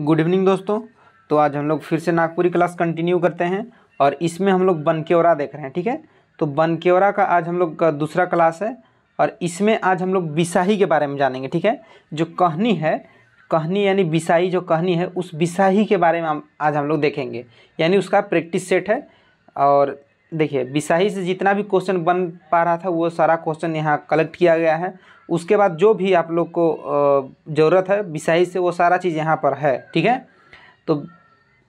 Good evening दोस्तों। तो आज हम लोग फिर से नागपुरी क्लास कंटिन्यू करते हैं और इसमें हम लोग बनकेवरा देख रहे हैं। ठीक है, तो बनकेवरा का आज हम लोग का दूसरा क्लास है और इसमें आज हम लोग बिसाही के बारे में जानेंगे। ठीक है, जो कहानी है, कहानी यानी बिसाही जो कहानी है, उस बिसाही के बारे में आज हम लोग देखेंगे, यानी उसका प्रैक्टिस सेट है। और देखिए, बिसाही से जितना भी क्वेश्चन बन पा रहा था वो सारा क्वेश्चन यहाँ कलेक्ट किया गया है। उसके बाद जो भी आप लोग को ज़रूरत है बिसाही से, वो सारा चीज़ यहाँ पर है। ठीक है, तो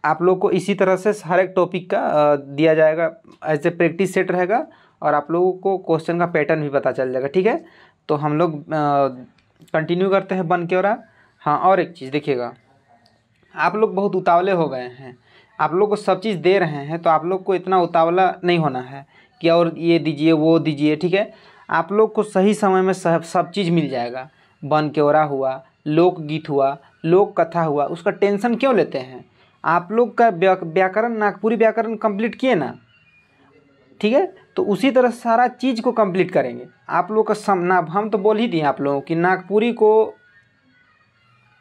आप लोग को इसी तरह से हर एक टॉपिक का दिया जाएगा, ऐसे प्रैक्टिस सेट रहेगा और आप लोगों को क्वेश्चन का पैटर्न भी पता चल जाएगा। ठीक है, तो हम लोग कंटिन्यू करते हैं बनकेवरा। हाँ, और एक चीज़ देखिएगा, आप लोग बहुत उतावले हो गए हैं, आप लोग को सब चीज़ दे रहे हैं, तो आप लोग को इतना उतावला नहीं होना है कि और ये दीजिए वो दीजिए। ठीक है, आप लोग को सही समय में सब चीज़ मिल जाएगा। बनकेवरा हुआ, लोकगीत हुआ, लोक कथा हुआ, उसका टेंशन क्यों लेते हैं? आप लोग का व्याकरण, नागपुरी व्याकरण कंप्लीट किए ना? ठीक है, तो उसी तरह सारा चीज़ को कंप्लीट करेंगे। आप लोग का हम तो बोल ही दिए आप लोगों की नागपुरी को,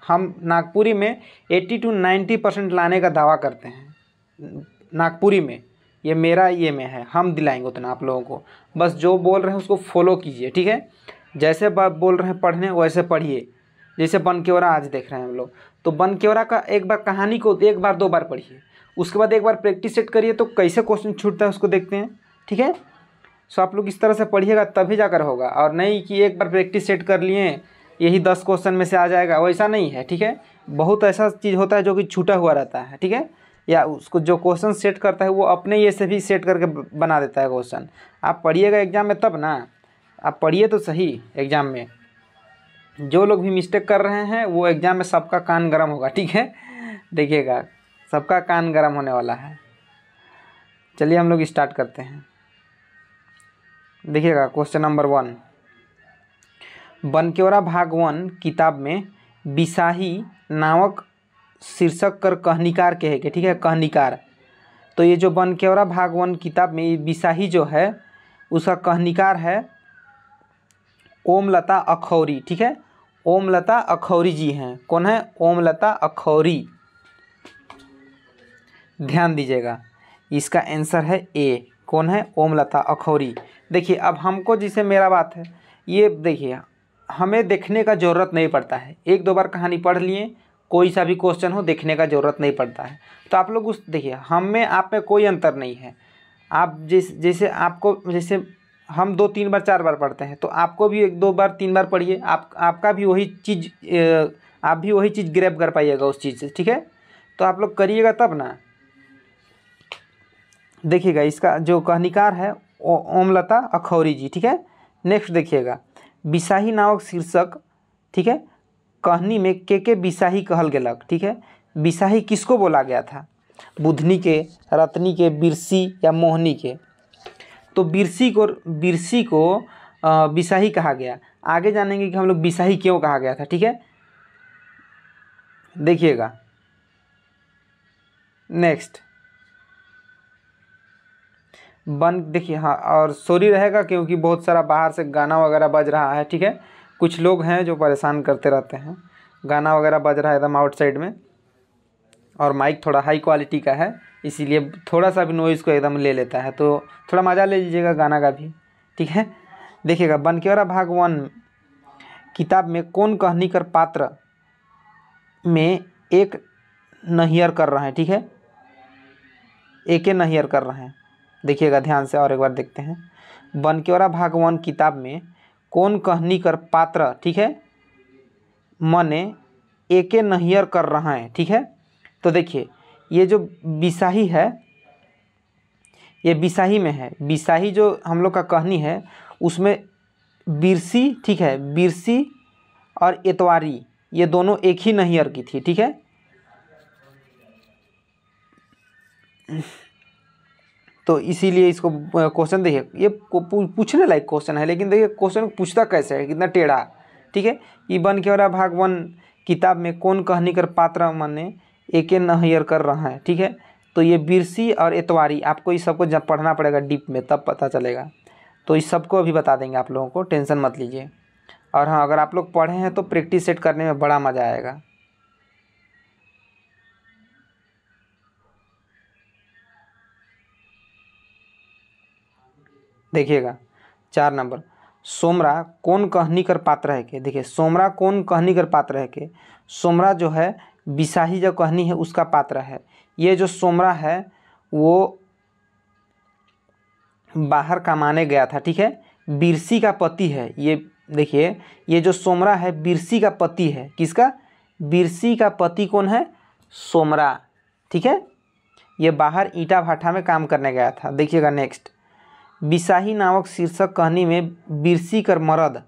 हम नागपुरी में 80 to 90% लाने का दावा करते हैं। नागपुरी में ये मेरा ये में है, हम दिलाएंगे उतना आप लोगों को। बस जो बोल रहे हैं उसको फॉलो कीजिए। ठीक है, जैसे बात बोल रहे हैं पढ़ने, वैसे पढ़िए। जैसे बनकेवरा आज देख रहे हैं हम लोग, तो बनकेवरा का एक बार कहानी को एक बार दो बार पढ़िए, उसके बाद एक बार प्रैक्टिस सेट करिए, तो कैसे क्वेश्चन छूटता है उसको देखते हैं। ठीक है, सो आप लोग इस तरह से पढ़िएगा तभी जाकर होगा, और नहीं कि एक बार प्रैक्टिस सेट कर लिए यही 10 क्वेश्चन में से आ जाएगा, वैसा नहीं है। ठीक है, बहुत ऐसा चीज़ होता है जो कि छूटा हुआ रहता है। ठीक है, या उसको जो क्वेश्चन सेट करता है वो अपने ये से भी सेट करके बना देता है क्वेश्चन। आप पढ़िएगा एग्जाम में तब ना, आप पढ़िए तो सही एग्ज़ाम में। जो लोग भी मिस्टेक कर रहे हैं वो एग्ज़ाम में सबका कान गरम होगा। ठीक है, देखिएगा सबका कान गरम होने वाला है। चलिए हम लोग स्टार्ट करते हैं। देखिएगा क्वेश्चन नंबर 1, बनकेवरा भाग 1 किताब में बिसाही नामक शीर्षक कर कहानीकार के है कि, ठीक है, कहानीकार। तो ये जो बनकेवरा भाग 1 किताब में ये बिसाही जो है उसका कहानीकार है ओमलता अखौरी। ठीक है, ओमलता अखौरी जी हैं। कौन है? ओमलता अखौरी। ध्यान दीजिएगा, इसका आंसर है ए। कौन है? ओमलता अखौरी। देखिए, अब हमको जिसे मेरा बात है, ये देखिए हमें देखने का ज़रूरत नहीं पड़ता है। एक दो बार कहानी पढ़ लिए, कोई सा भी क्वेश्चन हो, देखने का ज़रूरत नहीं पड़ता है। तो आप लोग उस देखिए, हम में आप में कोई अंतर नहीं है। आप जैसे आपको, जैसे हम 2-3 बार 4 बार पढ़ते हैं, तो आपको भी 1-2 बार 3 बार पढ़िए, आपका भी वही चीज़, आप भी वही चीज़ ग्रैब कर पाइएगा उस चीज़ से। ठीक है, तो आप लोग करिएगा तब ना। देखिएगा, इसका जो कहानीकार है ओमलता अखौरी जी। ठीक है, नेक्स्ट देखिएगा, बिसाही नामक शीर्षक, ठीक है, कहानी में के बिसाही कहल गेलक। ठीक है, बिसाही किसको बोला गया था? बुधनी के, रत्नी के, बिरसी या मोहनी के? तो बिरसी को बिसाही कहा गया। आगे जानेंगे कि हम लोग बिसाही क्यों कहा गया था। ठीक है, देखिएगा नेक्स्ट देखिए, हाँ, और सॉरी रहेगा क्योंकि बहुत सारा बाहर से गाना वगैरह बज रहा है। ठीक है, कुछ लोग हैं जो परेशान करते रहते हैं, गाना वगैरह बज रहा है एकदम आउटसाइड में, और माइक थोड़ा हाई क्वालिटी का है, इसीलिए थोड़ा सा भी नॉइज़ को एकदम ले लेता है, तो थोड़ा मज़ा ले लीजिएगा गाना का भी। ठीक है, देखिएगा, बनकेवरा भाग 1 किताब में कौन कहानीकर पात्र में एक नैहर कर रहे हैं? ठीक है, एक नैहर कर रहे हैं। देखिएगा ध्यान से और एक बार देखते हैं। बनकेवरा भाग 1 किताब में कौन कहानीकर पात्र, ठीक है, मने एक नैहर कर रहा है। ठीक है, तो देखिए, ये जो बिसाही है ये बिसाही में है। बिसाही जो हम लोग का कहानी है उसमें बिरसी, ठीक है, बिरसी और एतवारी ये दोनों एक ही नैहर की थी। ठीक है, तो इसीलिए इसको क्वेश्चन देखिए, ये पूछने लायक क्वेश्चन है, लेकिन देखिए क्वेश्चन पूछता कैसे है, कितना टेढ़ा। ठीक है, ये बनकेवरा भाग 1 किताब में कौन कहानीकर पात्र मने एक नैहर कर रहा है। ठीक है, तो ये बिरसी और एतवारी, आपको इस सबको जब पढ़ना पड़ेगा डीप में तब पता चलेगा। तो इस सबको अभी बता देंगे आप लोगों को, टेंशन मत लीजिए। और हाँ, अगर आप लोग पढ़े हैं तो प्रैक्टिस सेट करने में बड़ा मज़ा आएगा। देखिएगा 4 नंबर, सोमरा कौन कहनी कर पात्र है के। देखिए सोमरा कौन कहनी कर पात्र है के, सोमरा जो है बिसाही जो कहनी है उसका पात्र है। ये जो सोमरा है वो बाहर कमाने गया था, ठीक है, बिरसी का पति है ये। देखिए ये जो सोमरा है बिरसी का पति है। किसका? बिरसी का पति कौन है? सोमरा, ठीक है। ये बाहर ईंटा भाटा में काम करने गया था। देखिएगा नेक्स्ट, बिसाही नामक शीर्षक कहानी में बिरसी कर मरद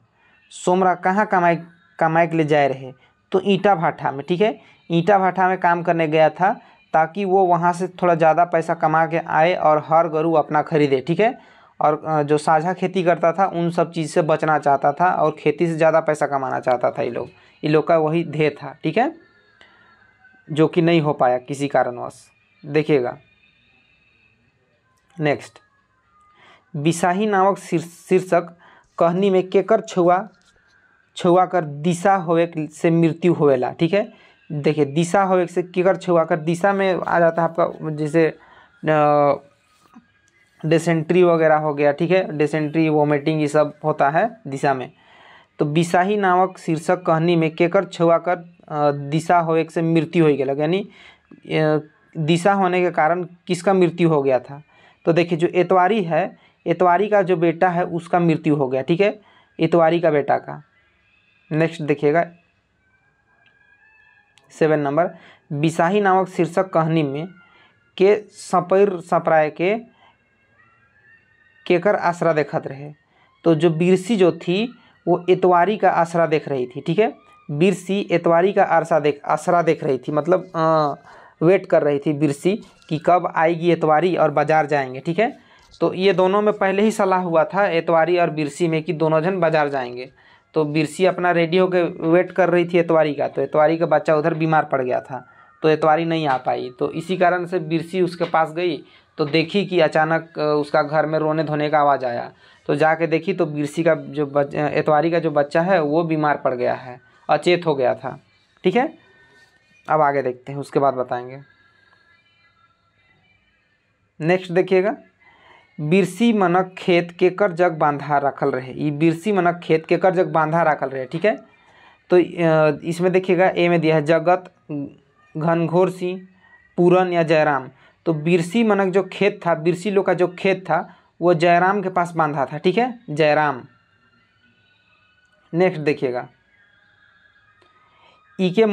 सोमरा कहाँ कमाए के लिए जाए रहे, तो ईंटा भाटा में, ठीक है। ईंटा भाटा में काम करने गया था ताकि वो वहाँ से थोड़ा ज़्यादा पैसा कमा के आए और हर गरू अपना खरीदे, ठीक है। और जो साझा खेती करता था उन सब चीज़ से बचना चाहता था और खेती से ज़्यादा पैसा कमाना चाहता था। ये लोग का वही ध्येय था, ठीक है, जो कि नहीं हो पाया किसी कारणवश। देखिएगा नेक्स्ट, बिसाही नामक शीर्षक कहनी में केकर छुआ कर दिशा होवे से मृत्यु होवेला, ठीक है। देखिए दिशा होवे से केकर छुआ कर, दिशा में आ जाता है आपका जैसे डिसेंट्री वगैरह हो गया, ठीक है, डिसेंट्री वोमिटिंग ये सब होता है दिशा में। तो बिसाही नामक शीर्षक कहानी में केकर छुआ कर दिशा होवे से मृत्यु हो गया, यानी दिशा होने के कारण किसका मृत्यु हो गया था। तो देखिए जो एतवारी है, एतवारी का जो बेटा है उसका मृत्यु हो गया, ठीक है, एतवारी का बेटा का। नेक्स्ट देखिएगा 7 नंबर, बिसाही नामक शीर्षक कहानी में के सपैर सपराय के केकर आसरा देखत रहे। तो जो बिरसी जो थी वो एतवारी का आसरा देख रही थी, ठीक है। बिरसी एतवारी का आसरा देख रही थी, मतलब वेट कर रही थी बिरसी कि कब आएगी एतवारी और बाज़ार जाएंगे, ठीक है। तो ये दोनों में पहले ही सलाह हुआ था एतवारी और बिरसी में कि दोनों जन बाज़ार जाएंगे। तो बिरसी अपना रेडी होकर वेट कर रही थी एतवारी का, तो एतवारी का बच्चा उधर बीमार पड़ गया था तो एतवारी नहीं आ पाई। तो इसी कारण से बिरसी उसके पास गई तो देखी कि अचानक उसका घर में रोने धोने का आवाज़ आया। तो जाके देखी तो बिरसी का जो एतवारी का जो बच्चा है वो बीमार पड़ गया है, अचेत हो गया था, ठीक है। अब आगे देखते हैं, उसके बाद बताएंगे। नेक्स्ट देखिएगा, बिरसी मनक खेत केकर जग बांधा रखल रहे। ये बिरसी मनक खेत केकर जग बांधा रखल रहे, ठीक है। तो इसमें देखिएगा ए में दिया है जगत, घनघोर सिंह, पूरन या जयराम। तो बिरसी मनक जो खेत था, बिरसी लोग का जो खेत था वो जयराम के पास बांधा था, ठीक है, जयराम। नेक्स्ट देखिएगा, इके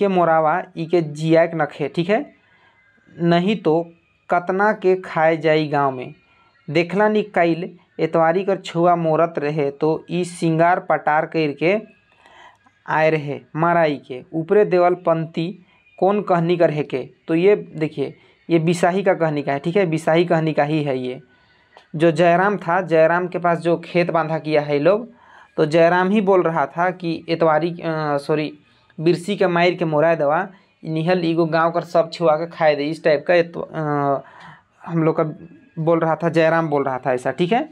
मोरावा इके जियाक नखे, ठीक है, नहीं तो कतना के खाए जाई गाँव में। देखला नी कैल एतवारी कर छुआ मोरत रहे तो ई सिंगार पटार करके आए रहे माराई के ऊपरे देवल पंक्ति कौन कहनी कर है के। तो ये देखिए ये बिसाही का कहनी का है, ठीक है, बिसाही कहनी का ही है। ये जो जयराम था, जयराम के पास जो खेत बांधा किया है लोग, तो जयराम ही बोल रहा था कि एतवारी बिरसी के मायर के मोराए दवा निहल ईगो गाँव कर सब छुआ के खाए दे, इस टाइप का हम लोग का बोल रहा था, जयराम बोल रहा था ऐसा, ठीक है।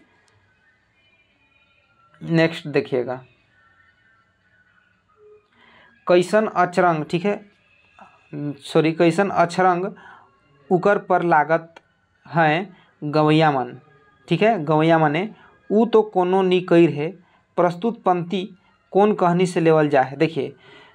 नेक्स्ट देखिएगा, कैसन अचरंग, ठीक है, कैसन अचरंग उकर पर लागत हैं गवैया मन, ठीक है, गवैया मने ऊ तो कोनो नी कईर है। प्रस्तुत पंक्ति कौन कहनी से लेवल जा है। देखिए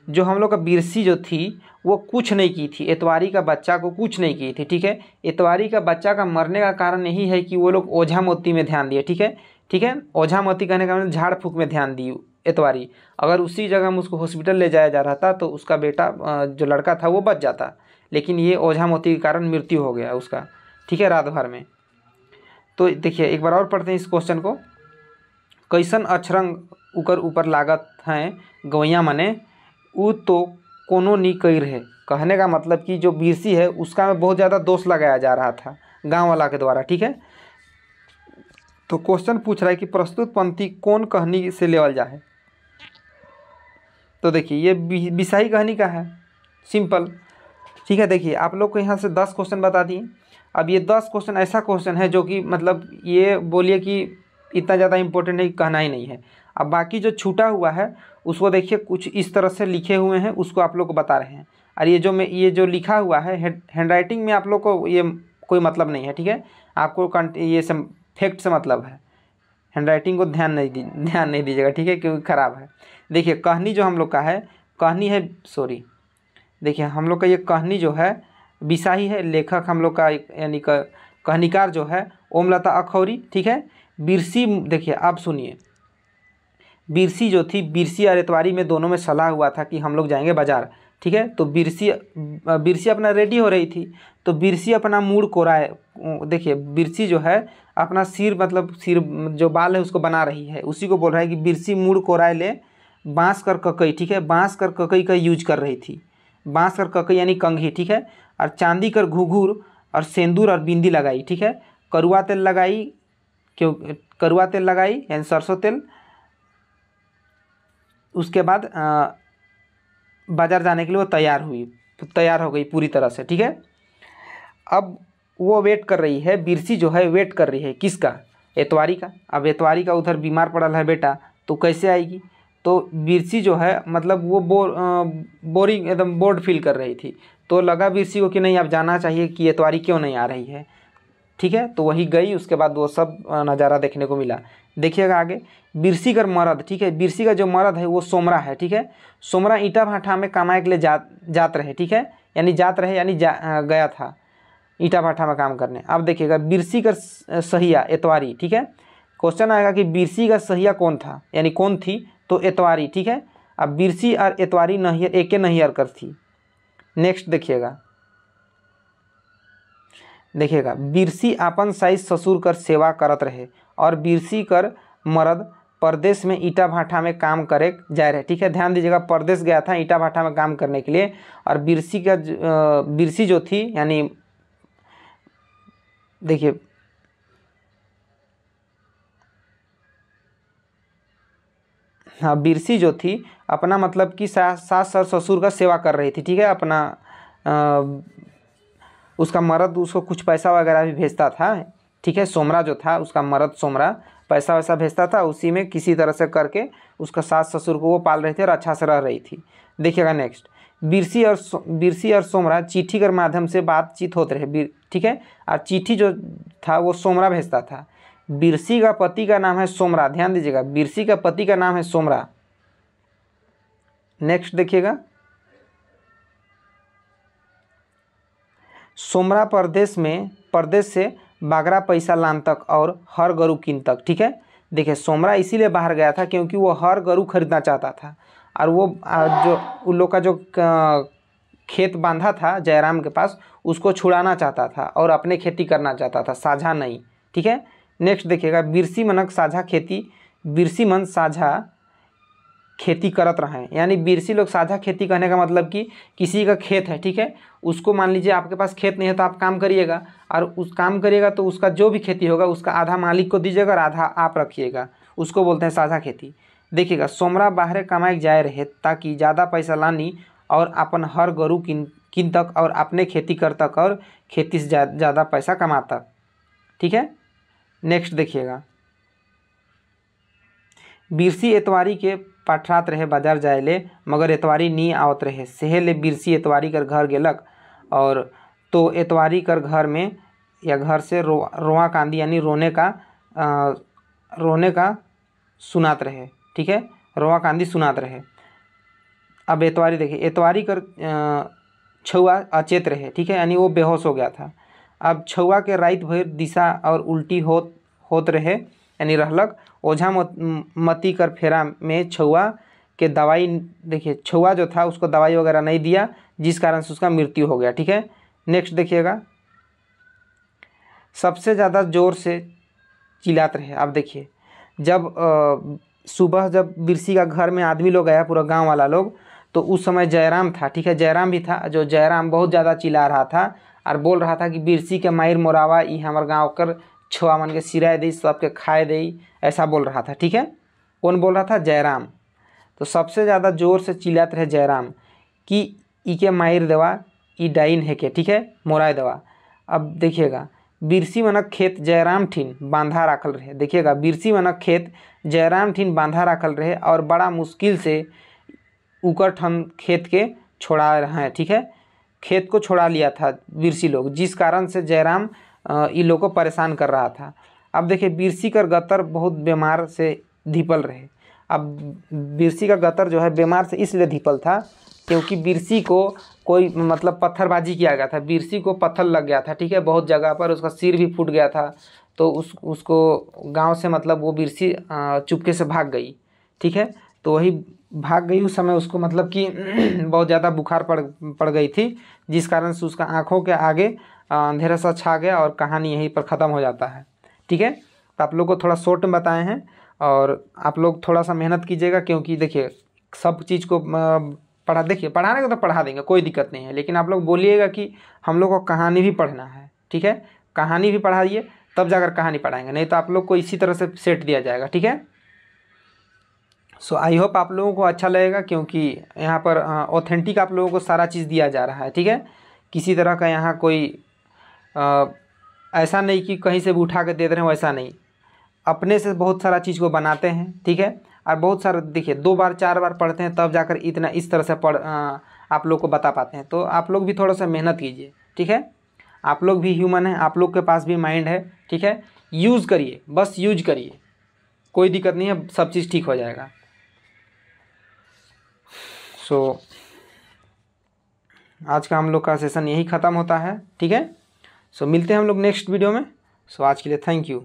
जो हम लोग का बिरसी जो थी वो कुछ नहीं की थी, एतवारी का बच्चा को कुछ नहीं की थी, ठीक है। एतवारी का बच्चा का मरने का कारण यही है कि वो लोग ओझा मोती में ध्यान दिए, ठीक है, ठीक है। ओझा मोती कहने का मतलब झाड़ फूक में ध्यान दी एतवारी। अगर उसी जगह में उसको हॉस्पिटल ले जाया जा रहा था तो उसका बेटा जो लड़का था वो बच जाता, लेकिन ये ओझा मोती के कारण मृत्यु हो गया उसका, ठीक है, रात भर में। तो देखिए एक बार और पढ़ते हैं इस क्वेश्चन को, कैसन अचरंग उकर ऊपर लागत हैं गवैया मने ऊ तो कोनो नी कईर है। कहने का मतलब कि जो बिरसी है उसका में बहुत ज़्यादा दोष लगाया जा रहा था गांव वाला के द्वारा, ठीक है। तो क्वेश्चन पूछ रहा है कि प्रस्तुत पंक्ति कौन कहानी से लेवल जा है। तो देखिए ये बिसाही कहानी का है, सिंपल, ठीक है। देखिए आप लोग को यहाँ से 10 क्वेश्चन बता दिए। अब ये 10 क्वेश्चन ऐसा क्वेश्चन है जो कि मतलब ये बोलिए कि इतना ज़्यादा इंपॉर्टेंट नहीं, कहना ही नहीं है। अब बाकी जो छूटा हुआ है उसको देखिए कुछ इस तरह से लिखे हुए हैं, उसको आप लोग को बता रहे हैं। और ये जो लिखा हुआ है हैंड राइटिंग में आप लोग को ये कोई मतलब नहीं है, ठीक है। आपको ये सब फैक्ट से मतलब है, हैंडराइटिंग को ध्यान नहीं दीजिएगा, ठीक है, क्योंकि ख़राब है। देखिए कहानी जो हम लोग का है, कहानी है, सॉरी, देखिए हम लोग का ये कहानी जो है बिसाही है, लेखक हम लोग का यानी कहानीकार जो है ओमलता अखौरी, ठीक है। बिरसी, देखिए आप सुनिए, बिरसी जो थी, बिरसी और एतवारी में दोनों में सलाह हुआ था कि हम लोग जाएंगे बाजार, ठीक है। तो बिरसी अपना रेडी हो रही थी, तो बिरसी अपना मूड कोराए, देखिए बिरसी जो है अपना सिर, मतलब सिर जो बाल है उसको बना रही है, उसी को बोल रहा है कि बिरसी मूड कोराए ले बाँस कर ककई, ठीक है, बाँस कर ककई का यूज कर रही थी, बाँस कर ककई यानी कंघी, ठीक है। और चांदी कर घुघुर और सेंदूर और बिंदी लगाई, ठीक है। करुआ तेल लगाई, क्यों करुआ तेल लगाई यानी सरसों तेल। उसके बाद बाजार जाने के लिए वो तैयार हो गई पूरी तरह से, ठीक है। अब वो वेट कर रही है, बिरसी जो है वेट कर रही है किसका, एतवारी का। अब एतवारी का उधर बीमार पड़ा है बेटा, तो कैसे आएगी। तो बिरसी जो है मतलब वो बोरिंग एकदम बोर्ड फील कर रही थी, तो लगा बिरसी को कि नहीं अब जाना चाहिए कि एतवारी क्यों नहीं आ रही है, ठीक है। तो वही गई, उसके बाद वो सब नज़ारा देखने को मिला। देखिएगा आगे, बिरसी का मर्द, ठीक है, बिरसी का जो मर्द है वो सोमरा है, ठीक है। सोमरा ईटा भाटा में कमाए के लिए जात रहे, ठीक है, यानी जात रहे यानी गया था ईटा भाटा में काम करने। अब देखिएगा बिरसी का सहिया एतवारी, ठीक है। क्वेश्चन आएगा कि बिरसी का सहिया कौन था, यानी कौन थी, तो एतवारी, ठीक है। अब बिरसी और एतवारी नहियर एक के नहियर कर थी। नेक्स्ट देखिएगा, बिरसी आपन साइज ससुर कर सेवा करत रहे और बिरसी कर मर्द परदेश में ईटा भाटा में काम करे जाए रहे, ठीक है। ध्यान दीजिएगा, परदेश गया था ईटा भाटा में काम करने के लिए, और बिरसी जो थी यानी देखिए हाँ, बिरसी जो थी अपना मतलब कि सास और ससुर का सेवा कर रही थी, ठीक है। अपना उसका मर्द उसको कुछ पैसा वगैरह भी भेजता था, ठीक है। सोमरा जो था उसका मर्द सोमरा पैसा वैसा भेजता था, उसी में किसी तरह से करके उसका सास ससुर को वो पाल रहे थे और अच्छा से रह रही थी। देखिएगा नेक्स्ट, बिरसी और सोमरा चिट्ठी के माध्यम से बातचीत होते रहे, ठीक है। और चिट्ठी जो था वो सोमरा भेजता था। बिरसी का पति का नाम है सोमरा, ध्यान दीजिएगा, बिरसी का पति का नाम है सोमरा। नेक्स्ट देखिएगा, सोमरा परदेश से बागरा पैसा लान तक और हर गरु किन तक, ठीक है। देखिए सोमरा इसीलिए बाहर गया था क्योंकि वो हर गरु खरीदना चाहता था, और वो जो उन लोग का जो खेत बांधा था जयराम के पास उसको छुड़ाना चाहता था और अपने खेती करना चाहता था, साझा नहीं, ठीक है। नेक्स्ट देखिएगा, बिरसी मन साझा खेती करत रहे, यानी बिरसी लोग साझा खेती करने का मतलब कि किसी का खेत है, ठीक है, उसको मान लीजिए आपके पास खेत नहीं है तो आप काम करिएगा, और उस काम करिएगा तो उसका जो भी खेती होगा उसका आधा मालिक को दीजिएगा और आधा आप रखिएगा, उसको बोलते हैं साझा खेती। देखिएगा सोमरा बाहरे कमाए जाए रहे ताकि ज़्यादा पैसा लानी और अपन हर गरु किन तक और अपने खेती कर तक और खेती से ज़्यादा पैसा कमा तक, ठीक है। नेक्स्ट देखिएगा, बिरसी एतवारी के पठरात रहे बाजार जाए ले मगर एतवारी नी आवत रहे, सेहे ले बिरसी एतवारी कर घर गेलक, और तो एतवारी कर घर में या घर से रोआ कांदी यानी रोने का सुनात रहे, ठीक है, रोआ कांदी सुनात रहे। अब एतवारी देखिए, एतवारी कर छुआ अचेत रहे, ठीक है, यानी वो बेहोश हो गया था। अब छुआ के रात भर दिशा और उल्टी होत रहे यानी रहलक, ओझा मती कर फेरा में छुआ के दवाई, देखिए छुआ जो था उसको दवाई वगैरह नहीं दिया जिस कारण से उसका मृत्यु हो गया, ठीक है। नेक्स्ट देखिएगा, सबसे ज़्यादा ज़ोर से चिल्लाते रहे। अब देखिए जब सुबह जब बिरसी का घर में आदमी लोग आया, पूरा गांव वाला लोग, तो उस समय जयराम था, ठीक है, जयराम भी था, जो जयराम बहुत ज़्यादा चिल्ला रहा था और बोल रहा था कि बिरसी के मायर मोरावा ई हमार गाँव कर छुआ मन के सिराए दी, सबके खाए दी, ऐसा बोल रहा था, ठीक है। कौन बोल रहा था, जयराम। तो सबसे ज़्यादा ज़ोर से चिल्लाते रहे जयराम कि ई के मायर देवा, ई डाइन है के, ठीक है, मोराए देवा। अब देखिएगा, बिरसी मनक खेत जयराम ठीन बांधा राखल रहे, देखिएगा बिरसी मनक खेत जयराम ठीन बांधा राखल रहे और बड़ा मुश्किल से उकर ठन खेत के छोड़ा रहे हैं, ठीक है, खेत को छोड़ा लिया था बिरसी लोग, जिस कारण से जयराम इन लोग को परेशान कर रहा था। अब देखिए बिरसी का गतर बहुत बीमार से धिपल रहे। अब बिरसी का गतर जो है बीमार से इसलिए धिपल था क्योंकि बिरसी को कोई मतलब पत्थरबाजी किया गया था, बिरसी को पत्थर लग गया था, ठीक है, बहुत जगह पर उसका सिर भी फूट गया था। तो उसको गांव से मतलब वो बिरसी चुपके से भाग गई, ठीक है। तो वही भाग गई उस समय उसको मतलब कि बहुत ज़्यादा बुखार पड़ गई थी, जिस कारण से उसका आँखों के आगे अंधेरा सा छा गया और कहानी यहीं पर ख़त्म हो जाता है, ठीक है। तो आप लोग को थोड़ा शॉर्ट में बताए हैं और आप लोग थोड़ा सा मेहनत कीजिएगा, क्योंकि देखिए सब चीज़ को देखिए पढ़ाने को तो पढ़ा देंगे, कोई दिक्कत नहीं है, लेकिन आप लोग बोलिएगा कि हम लोग को कहानी भी पढ़ना है, ठीक है। कहानी भी पढ़ाइए तब जाकर कहानी पढ़ाएंगे, नहीं तो आप लोग को इसी तरह से सेट दिया जाएगा, ठीक है। सो आई होप आप लोगों को अच्छा लगेगा, क्योंकि यहाँ पर ऑथेंटिक आप लोगों को सारा चीज़ दिया जा रहा है, ठीक है। किसी तरह का यहाँ कोई ऐसा नहीं कि कहीं से भी उठा के दे रहे हैं, वैसा नहीं, अपने से बहुत सारा चीज़ को बनाते हैं, ठीक है। और बहुत सारा देखिए 2 बार 4 बार पढ़ते हैं तब जाकर इतना इस तरह से आप लोग को बता पाते हैं। तो आप लोग भी थोड़ा सा मेहनत कीजिए, ठीक है। आप लोग भी ह्यूमन हैं, आप लोग के पास भी माइंड है, ठीक है। यूज़ करिए, बस यूज करिए, कोई दिक्कत नहीं है, सब चीज़ ठीक हो जाएगा। सो आज का हम लोग का सेशन यही ख़त्म होता है, ठीक है। सो मिलते हैं हम लोग नेक्स्ट वीडियो में। सो आज के लिए थैंक यू।